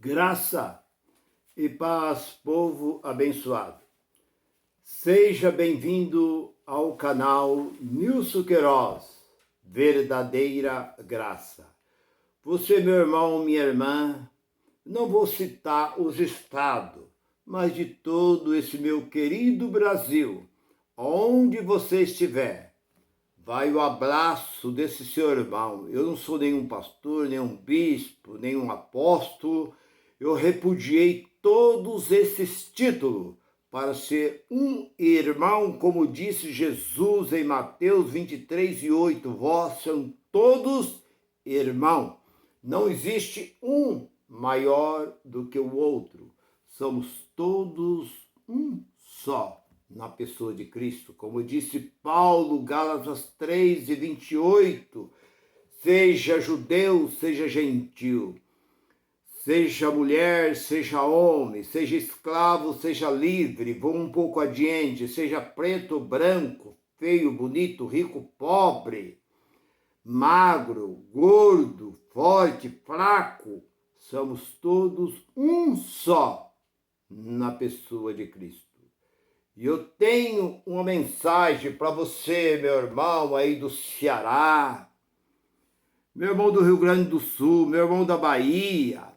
Graça e paz, povo abençoado. Seja bem-vindo ao canal Nilson Queiroz, Verdadeira Graça. Você, meu irmão, minha irmã, não vou citar os estados, mas de todo esse meu querido Brasil, onde você estiver, vai o abraço desse seu irmão. Eu não sou nenhum pastor, nenhum bispo, nenhum apóstolo. Eu repudiei todos esses títulos para ser um irmão, como disse Jesus em Mateus 23:8. Vós são todos irmãos. Não existe um maior do que o outro. Somos todos um só na pessoa de Cristo. Como disse Paulo, Gálatas 3:28, seja judeu, seja gentil, seja mulher, seja homem, seja escravo, seja livre, vou um pouco adiante, seja preto, branco, feio, bonito, rico, pobre, magro, gordo, forte, fraco, somos todos um só na pessoa de Cristo. E eu tenho uma mensagem para você, meu irmão aí do Ceará, meu irmão do Rio Grande do Sul, meu irmão da Bahia,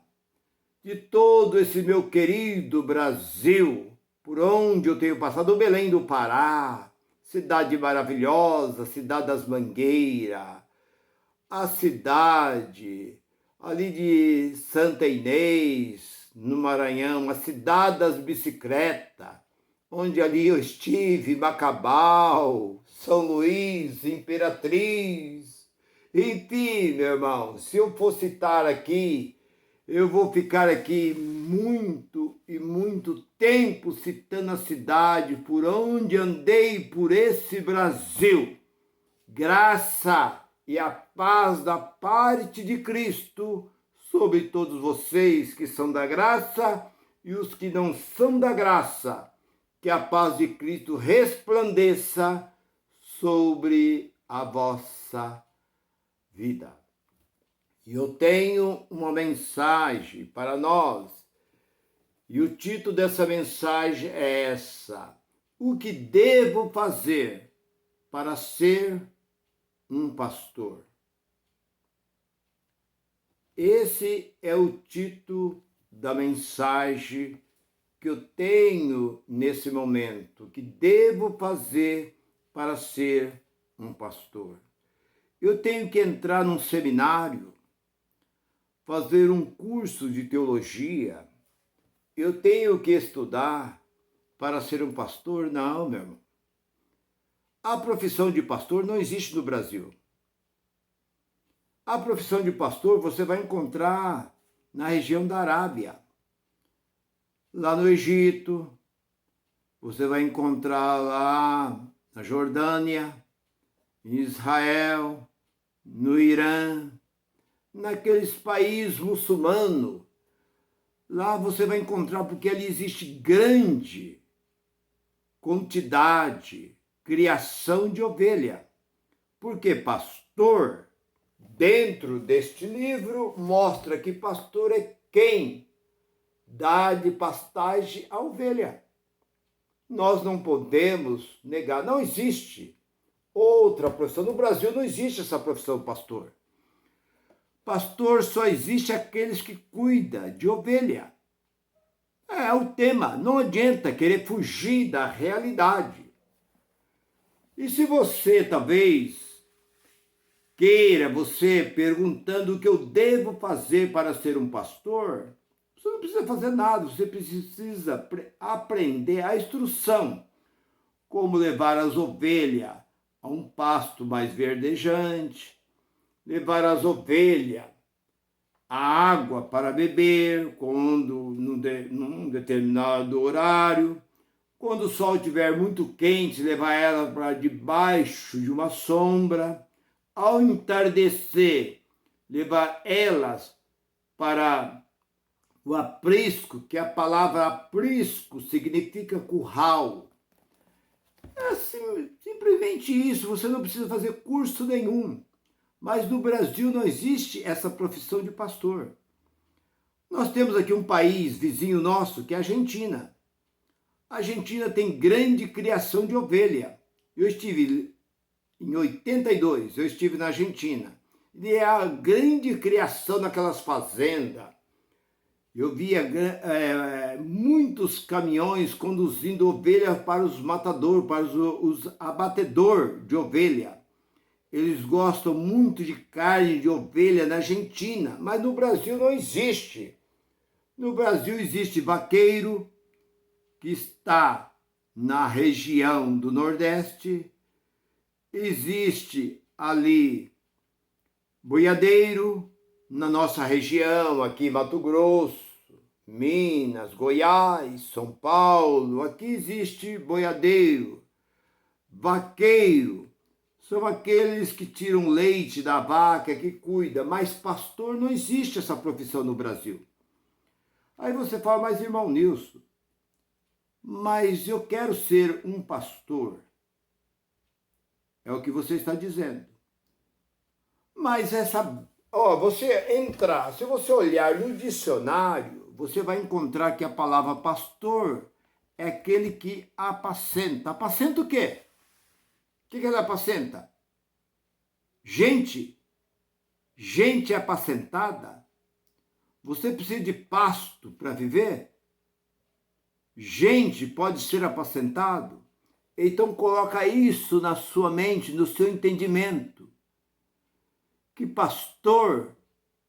de todo esse meu querido Brasil, por onde eu tenho passado, o Belém do Pará, cidade maravilhosa, cidade das Mangueiras, a cidade ali de Santa Inês, no Maranhão, a cidade das bicicletas, onde ali eu estive, Macabal, São Luís, Imperatriz, enfim, meu irmão, se eu for citar aqui, eu vou ficar aqui muito e muito tempo citando a cidade por onde andei por esse Brasil. Graça e a paz da parte de Cristo sobre todos vocês que são da graça e os que não são da graça. Que a paz de Cristo resplandeça sobre a vossa vida. E eu tenho uma mensagem para nós. E o título dessa mensagem é essa: o que devo fazer para ser um pastor? Esse é o título da mensagem que eu tenho nesse momento, que devo fazer para ser um pastor. Eu tenho que entrar num seminário, fazer um curso de teologia, eu tenho que estudar para ser um pastor? Não, meu irmão. A profissão de pastor não existe no Brasil. A profissão de pastor você vai encontrar na região da Arábia. Lá no Egito, você vai encontrar lá na Jordânia, em Israel, no Irã, naqueles países muçulmanos. Lá você vai encontrar, porque ali existe grande quantidade, criação de ovelha. Porque pastor, dentro deste livro, mostra que pastor é quem dá de pastagem à ovelha. Nós não podemos negar, não existe outra profissão. No Brasil não existe essa profissão pastor. Pastor só existe aqueles que cuidam de ovelha. É o tema, não adianta querer fugir da realidade. E se você talvez queira, você perguntando o que eu devo fazer para ser um pastor, você não precisa fazer nada, você precisa aprender a instrução, como levar as ovelhas a um pasto mais verdejante, levar as ovelhas a água para beber num determinado horário, quando o sol estiver muito quente, levar ela para debaixo de uma sombra, ao entardecer, levar elas para o aprisco, que a palavra aprisco significa curral. É simplesmente isso, você não precisa fazer curso nenhum. Mas no Brasil não existe essa profissão de pastor. Nós temos aqui um país vizinho nosso, que é a Argentina. A Argentina tem grande criação de ovelha. Eu estive em 82, eu estive na Argentina. E é a grande criação naquelas fazendas. Eu via muitos caminhões conduzindo ovelhas para os matadores, para os abatedores de ovelha. Eles gostam muito de carne de ovelha na Argentina, mas no Brasil não existe. No Brasil existe vaqueiro, que está na região do Nordeste, existe ali boiadeiro, na nossa região, aqui Mato Grosso, Minas, Goiás, São Paulo, aqui existe boiadeiro, vaqueiro, são aqueles que tiram leite da vaca, que cuida, mas pastor não existe essa profissão no Brasil. Aí você fala, mas irmão Nilson, mas eu quero ser um pastor. É o que você está dizendo. Mas se você olhar no dicionário, você vai encontrar que a palavra pastor é aquele que apacenta. Apacenta o quê? O que ele apacenta? Gente. Gente apacentada. Você precisa de pasto para viver? Gente pode ser apacentado? Então coloca isso na sua mente, no seu entendimento. Que pastor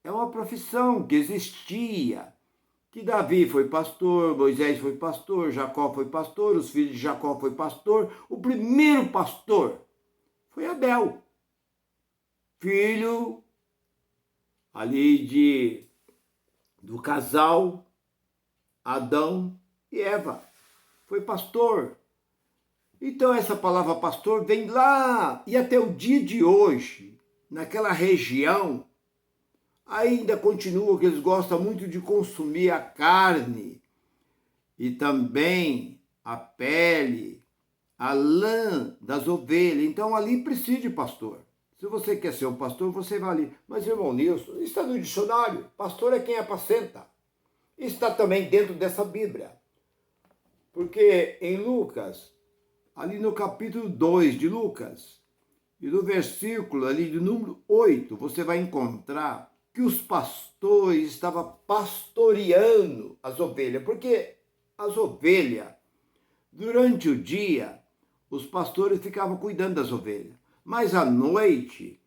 é uma profissão que existia. Que Davi foi pastor, Moisés foi pastor, Jacó foi pastor, os filhos de Jacó foi pastor. O primeiro pastor foi Abel, filho ali do casal Adão e Eva. Foi pastor. Então essa palavra pastor vem lá e até o dia de hoje, naquela região, ainda continua que eles gostam muito de consumir a carne e também a pele, a lã das ovelhas. Então ali precisa de pastor. Se você quer ser um pastor, você vai ali. Mas, irmão Nilson, está no dicionário. Pastor é quem apacenta. Está também dentro dessa Bíblia. Porque em Lucas, ali no capítulo 2 de Lucas, e no versículo ali de número 8, você vai encontrar que os pastores estavam pastoreando as ovelhas. Porque as ovelhas, durante o dia, os pastores ficavam cuidando das ovelhas. Mas à noite,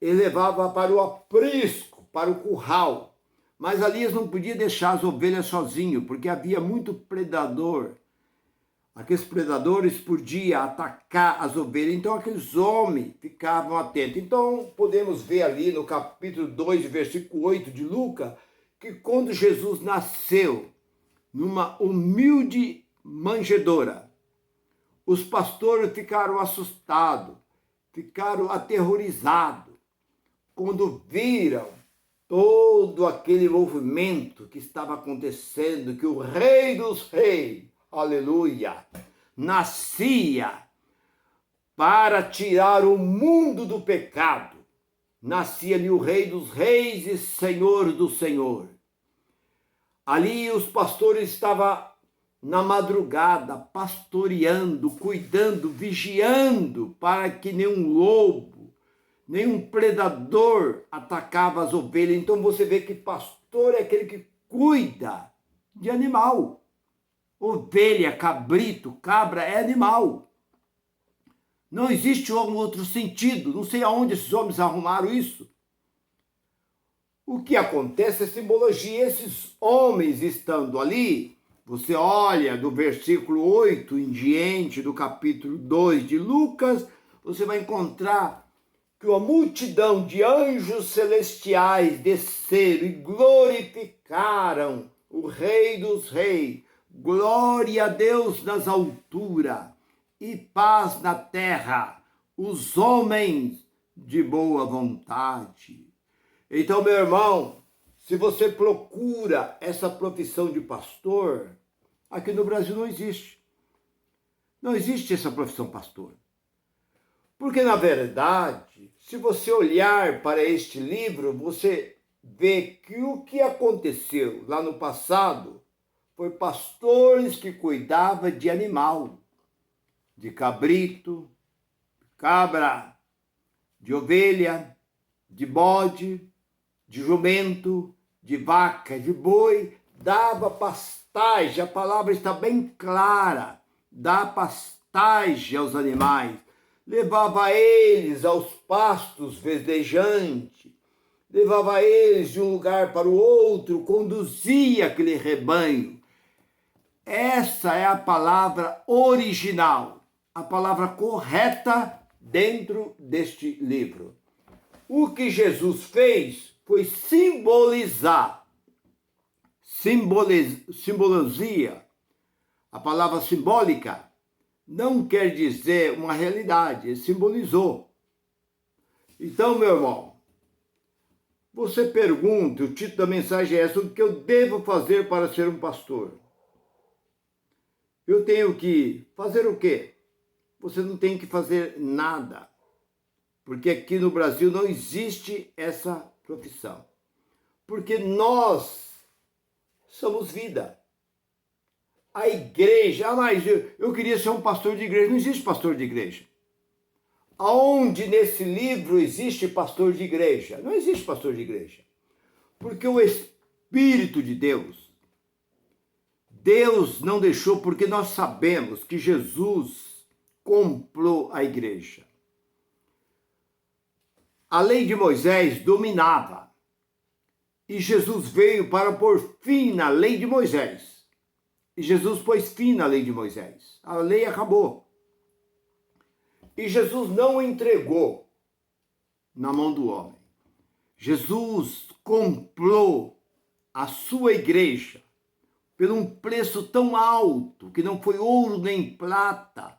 ele levava para o aprisco, para o curral. Mas ali eles não podiam deixar as ovelhas sozinhos, porque havia muito predador. Aqueles predadores podiam atacar as ovelhas, então aqueles homens ficavam atentos. Então podemos ver ali no capítulo 2, versículo 8 de Lucas, que quando Jesus nasceu numa humilde manjedoura, os pastores ficaram assustados, ficaram aterrorizados, quando viram todo aquele movimento que estava acontecendo, que o Rei dos Reis, aleluia, nascia para tirar o mundo do pecado. Nascia ali o Rei dos Reis e Senhor do Senhor. Ali os pastores estavam na madrugada, pastoreando, cuidando, vigiando, para que nenhum lobo, nenhum predador atacava as ovelhas. Então você vê que pastor é aquele que cuida de animal. Ovelha, cabrito, cabra é animal. Não existe um outro sentido. Não sei aonde esses homens arrumaram isso. O que acontece é simbologia. Esses homens estando ali, você olha do versículo 8 em diante do capítulo 2 de Lucas, você vai encontrar que uma multidão de anjos celestiais desceram e glorificaram o Rei dos Reis. Glória a Deus nas alturas e paz na terra, os homens de boa vontade. Então, meu irmão, se você procura essa profissão de pastor, aqui no Brasil não existe. Não existe essa profissão pastor. Porque, na verdade, se você olhar para este livro, você vê que o que aconteceu lá no passado foi pastores que cuidavam de animal, de cabrito, cabra, de ovelha, de bode, de jumento, de vaca, de boi, dava pastagem, a palavra está bem clara, dá pastagem aos animais, levava eles aos pastos verdejantes, levava eles de um lugar para o outro, conduzia aquele rebanho. Essa é a palavra original, a palavra correta dentro deste livro. O que Jesus fez foi simbolizar, simbologia. A palavra simbólica não quer dizer uma realidade, ele simbolizou. Então, meu irmão, você pergunta, o título da mensagem é essa: o que eu devo fazer para ser um pastor? Eu tenho que fazer o quê? Você não tem que fazer nada, porque aqui no Brasil não existe essa profissão. Porque nós somos vida. A igreja, mas eu queria ser um pastor de igreja. Não existe pastor de igreja. Aonde nesse livro existe pastor de igreja? Não existe pastor de igreja. Porque o Espírito de Deus não deixou, porque nós sabemos que Jesus comprou a igreja. A lei de Moisés dominava. E Jesus veio para pôr fim na lei de Moisés. E Jesus pôs fim na lei de Moisés. A lei acabou. E Jesus não entregou na mão do homem. Jesus comprou a sua igreja por um preço tão alto, que não foi ouro nem prata,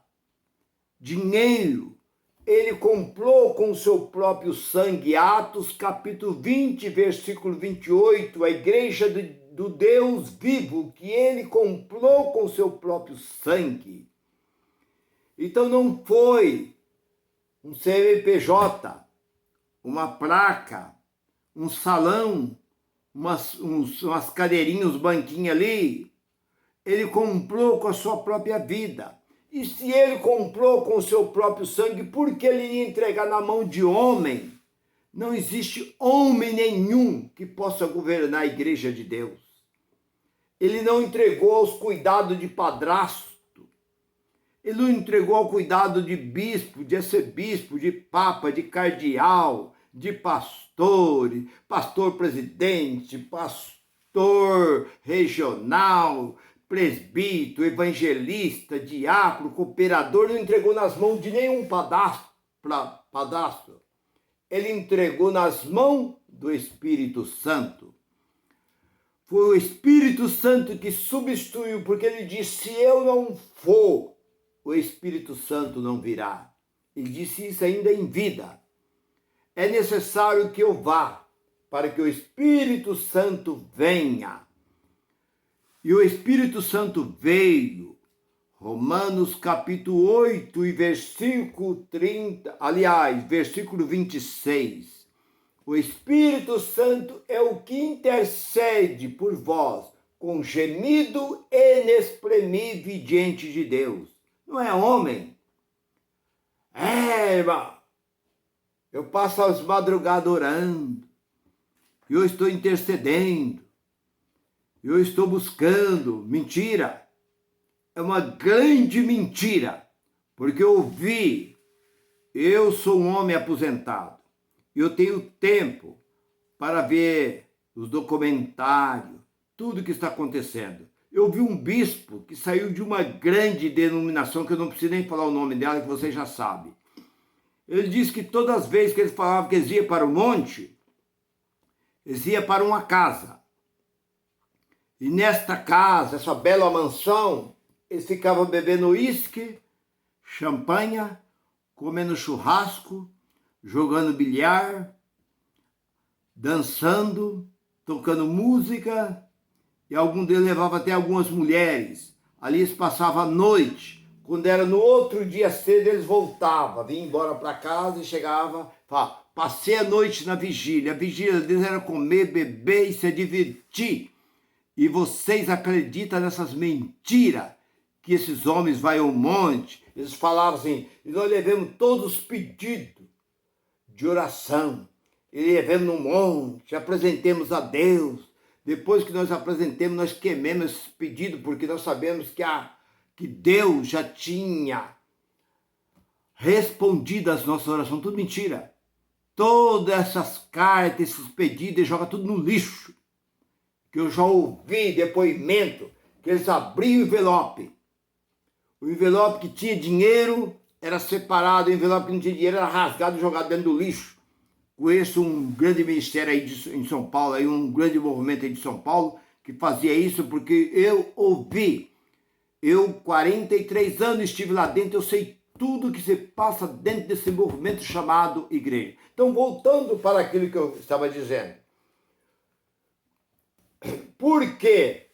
dinheiro. Ele comprou com o seu próprio sangue. Atos capítulo 20, versículo 28, a igreja do Deus vivo, que ele comprou com o seu próprio sangue. Então não foi um CNPJ, uma placa, um salão, umas cadeirinhas, uns banquinhos ali. Ele comprou com a sua própria vida. E se ele comprou com o seu próprio sangue, por que ele ia entregar na mão de homem? Não existe homem nenhum que possa governar a igreja de Deus. Ele não entregou aos cuidados de padrasto. Ele não entregou ao cuidado de bispo, de arcebispo, de papa, de cardeal, de pastor, pastor presidente, pastor regional, presbítero, evangelista, diácono, cooperador. Não entregou nas mãos de nenhum padastro. Ele entregou nas mãos do Espírito Santo. Foi o Espírito Santo que substituiu, porque ele disse: se eu não for, o Espírito Santo não virá. Ele disse isso ainda em vida. É necessário que eu vá, para que o Espírito Santo venha. E o Espírito Santo veio. Romanos capítulo 8 e versículo 30, aliás, versículo 26. O Espírito Santo é o que intercede por vós, com gemido inexprimível diante de Deus. Não é homem. Irmão, eu passo as madrugadas orando, eu estou intercedendo, eu estou buscando. Mentira. É uma grande mentira, porque eu sou um homem aposentado, eu tenho tempo para ver os documentários, tudo que está acontecendo. Eu vi um bispo que saiu de uma grande denominação, que eu não preciso nem falar o nome dela, que você já sabe. Ele disse que todas as vezes que eles falavam que eles iam para o monte, eles iam para uma casa. E nesta casa, essa bela mansão, eles ficavam bebendo uísque, champanhe, comendo churrasco, jogando bilhar, dançando, tocando música, e algum deles levava até algumas mulheres. Ali eles passavam a noite. Quando era no outro dia cedo, eles voltavam, vinham embora para casa e chegavam, falavam: passei a noite na vigília. A vigília deles era comer, beber e se divertir. E vocês acreditam nessas mentiras, que esses homens vão ao monte. Eles falavam assim, e nós levamos todos os pedidos de oração. E levamos no monte, apresentemos a Deus. Depois que nós apresentemos, nós queimamos esse pedido, porque nós sabemos que Deus já tinha respondido às nossas orações. Tudo mentira. Todas essas cartas, esses pedidos, ele joga tudo no lixo. Que eu já ouvi depoimento que eles abriam o envelope. O envelope que tinha dinheiro era separado, o envelope que não tinha dinheiro era rasgado e jogado dentro do lixo. Conheço um grande ministério aí em São Paulo, aí um grande movimento aí de São Paulo, que fazia isso porque eu ouvi. Eu, 43 anos, estive lá dentro, eu sei tudo que se passa dentro desse movimento chamado igreja. Então, voltando para aquilo que eu estava dizendo. Porque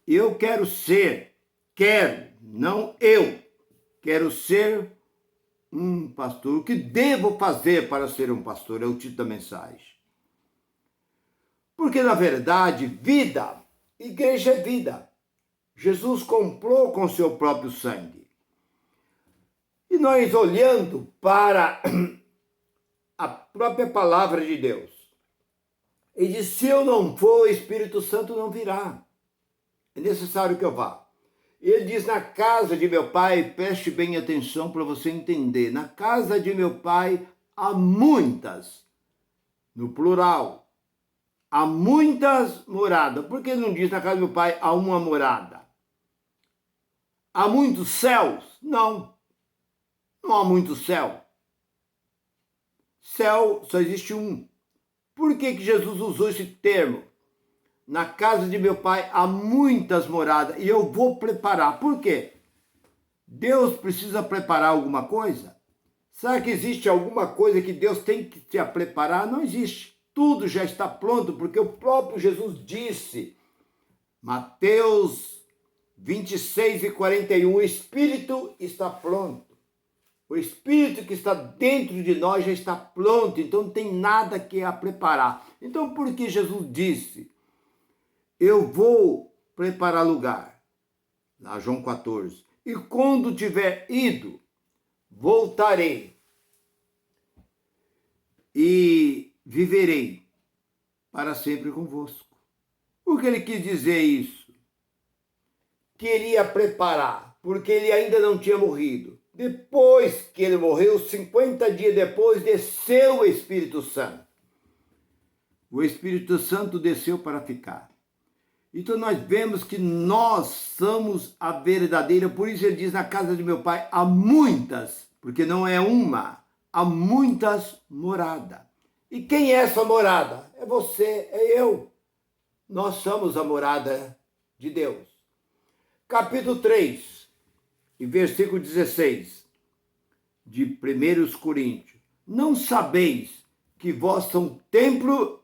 eu quero ser, não eu, quero ser um pastor. O que devo fazer para ser um pastor é o título da mensagem. Porque, na verdade, vida, igreja é vida. Jesus comprou com seu próprio sangue. E nós olhando para a própria palavra de Deus, ele diz, se eu não for, o Espírito Santo não virá. É necessário que eu vá. Ele diz, na casa de meu pai, preste bem atenção para você entender, na casa de meu pai há muitas, no plural, há muitas moradas. Por que ele não diz na casa do meu pai há uma morada? Há muitos céus? Não há muito céu. Céu só existe um. Por que Jesus usou esse termo? Na casa de meu pai há muitas moradas e eu vou preparar. Por quê? Deus precisa preparar alguma coisa? Será que existe alguma coisa que Deus tem que te preparar? Não existe. Tudo já está pronto, porque o próprio Jesus disse, Mateus 26:41, o Espírito está pronto. O Espírito que está dentro de nós já está pronto, então não tem nada que a preparar. Então, por que Jesus disse, eu vou preparar lugar? Lá, João 14. E quando tiver ido, voltarei e viverei para sempre convosco. Por que ele quis dizer isso? Que ele ia preparar, porque ele ainda não tinha morrido. Depois que ele morreu, 50 dias depois, desceu o Espírito Santo. O Espírito Santo desceu para ficar. Então nós vemos que nós somos a verdadeira, por isso ele diz, na casa de meu pai há muitas, porque não é uma, há muitas moradas. E quem é essa morada? É você, é eu. Nós somos a morada de Deus. Capítulo 3. E versículo 16 de 1 Coríntios. Não sabeis que vós são templo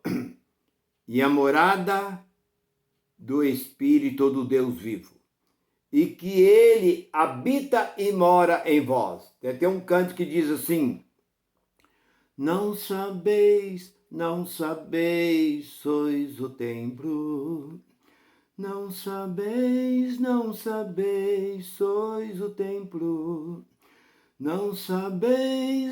e a morada do Espírito do Deus vivo, e que ele habita e mora em vós. Tem até um canto que diz assim, não sabeis, sois o templo. Não sabeis, sois o templo. Não sabeis,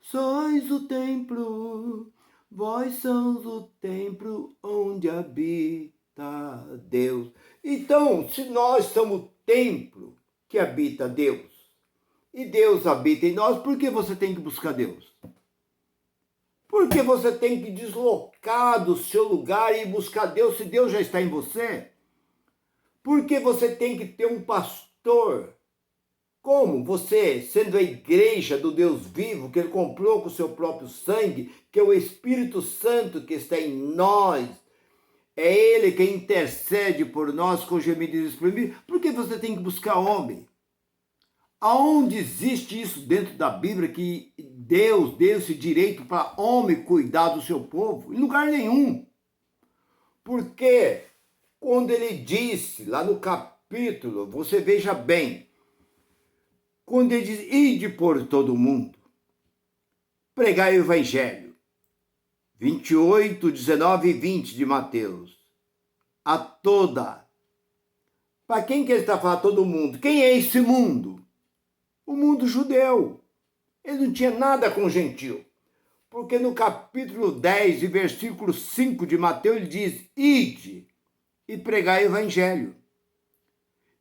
sois o templo. Vós sois o templo onde habita Deus. Então, se nós somos o templo que habita Deus, e Deus habita em nós, por que você tem que buscar Deus? Porque você tem que deslocar do seu lugar e buscar Deus se Deus já está em você? Porque você tem que ter um pastor? Como? Você, sendo a igreja do Deus vivo, que ele comprou com o seu próprio sangue, que é o Espírito Santo que está em nós, é ele que intercede por nós com gemidos exprimidos. Por que você tem que buscar homem? Aonde existe isso dentro da Bíblia que Deus deu esse direito para homem cuidar do seu povo? Em lugar nenhum. Porque quando ele disse lá no capítulo, você veja bem, quando ele diz, ide por todo mundo, pregai o Evangelho. 28, 19 e 20 de Mateus. A toda. Para quem que ele está falando? Todo mundo. Quem é esse mundo? O mundo judeu. Ele não tinha nada com o gentil. Porque no capítulo 10 e versículo 5 de Mateus, ele diz: ide e pregai o Evangelho.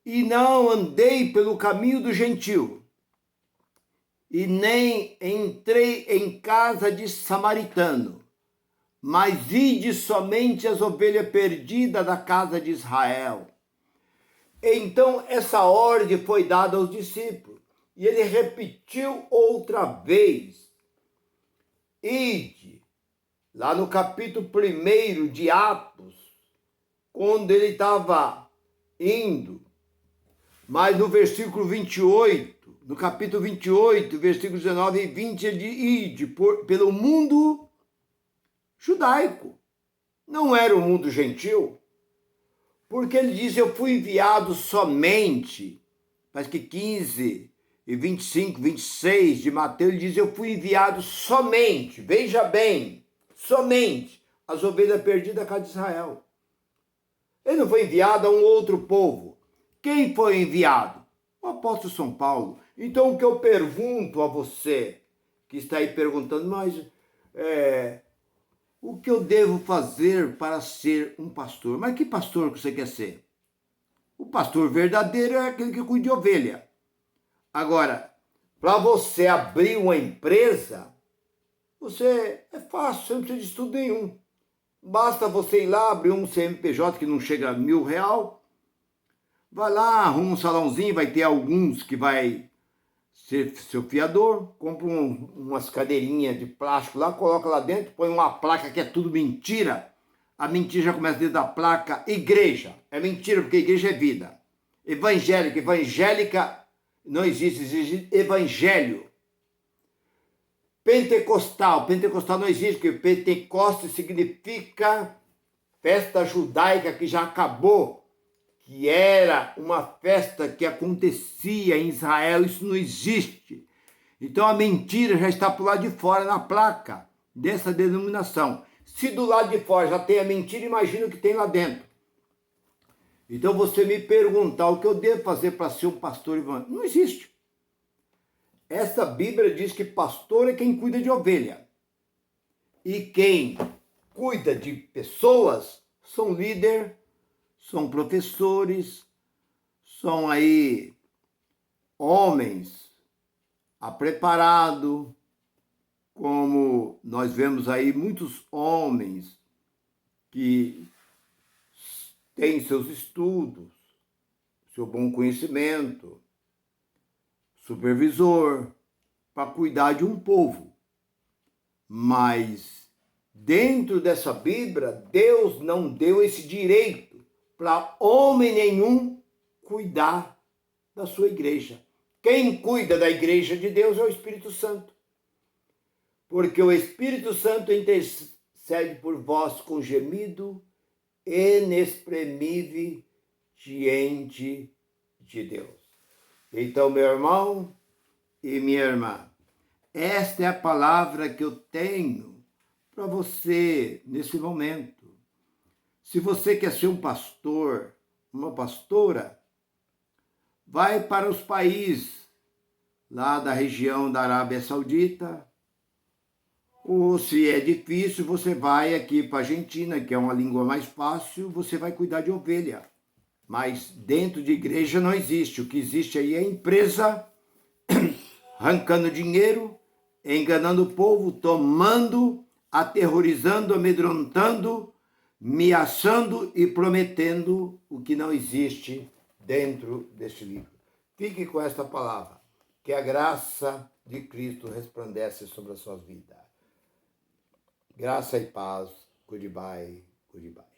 E não andei pelo caminho do gentil, e nem entrei em casa de samaritano, mas ide somente as ovelhas perdidas da casa de Israel. Então essa ordem foi dada aos discípulos, e ele repetiu outra vez: ide, lá no capítulo 1 de Atos, quando ele estava indo, mas no versículo 28, no capítulo 28, versículos 19 e 20, ele diz: ide pelo mundo judaico. Não era o mundo gentil, porque ele diz: eu fui enviado somente, parece que 15 e 25, 26 de Mateus, ele diz: eu fui enviado somente, veja bem, somente as ovelhas perdidas da casa de Israel. Ele não foi enviado a um outro povo. Quem foi enviado? O apóstolo São Paulo. Então o que eu pergunto a você, que está aí perguntando, mas o que eu devo fazer para ser um pastor? Mas que pastor que você quer ser? O pastor verdadeiro é aquele que cuida de ovelha. Agora, para você abrir uma empresa, é fácil, você não precisa de estudo nenhum. Basta você ir lá, abrir um CNPJ que não chega a R$1.000, vai lá, arruma um salãozinho, vai ter alguns que vai ser seu fiador, compra umas cadeirinhas de plástico lá, coloca lá dentro, põe uma placa que é tudo mentira. A mentira já começa dentro da placa. Igreja, é mentira, porque igreja é vida. Evangélica não existe, existe evangelho. Pentecostal não existe, porque Pentecoste significa festa judaica que já acabou, que era uma festa que acontecia em Israel. Isso não existe. Então a mentira já está por lá de fora na placa dessa denominação. Se do lado de fora já tem a mentira, imagina o que tem lá dentro. Então você me perguntar o que eu devo fazer para ser um pastor evangélico. Não existe. Essa Bíblia diz que pastor é quem cuida de ovelha. E quem cuida de pessoas são líderes, são professores, são aí homens preparados, como nós vemos aí muitos homens que têm seus estudos, seu bom conhecimento, supervisor, para cuidar de um povo. Mas dentro dessa Bíblia, Deus não deu esse direito para homem nenhum cuidar da sua igreja. Quem cuida da igreja de Deus é o Espírito Santo. Porque o Espírito Santo intercede por vós com gemido inexprimível diante de Deus. Então, meu irmão e minha irmã, esta é a palavra que eu tenho para você nesse momento. Se você quer ser um pastor, uma pastora, vai para os países lá da região da Arábia Saudita, ou se é difícil, você vai aqui para a Argentina, que é uma língua mais fácil, você vai cuidar de ovelha. Mas dentro de igreja não existe. O que existe aí é empresa arrancando dinheiro, enganando o povo, tomando, aterrorizando, amedrontando, ameaçando e prometendo o que não existe dentro deste livro. Fique com esta palavra, que a graça de Cristo resplandece sobre a sua vida. Graça e paz. Goodbye, goodbye.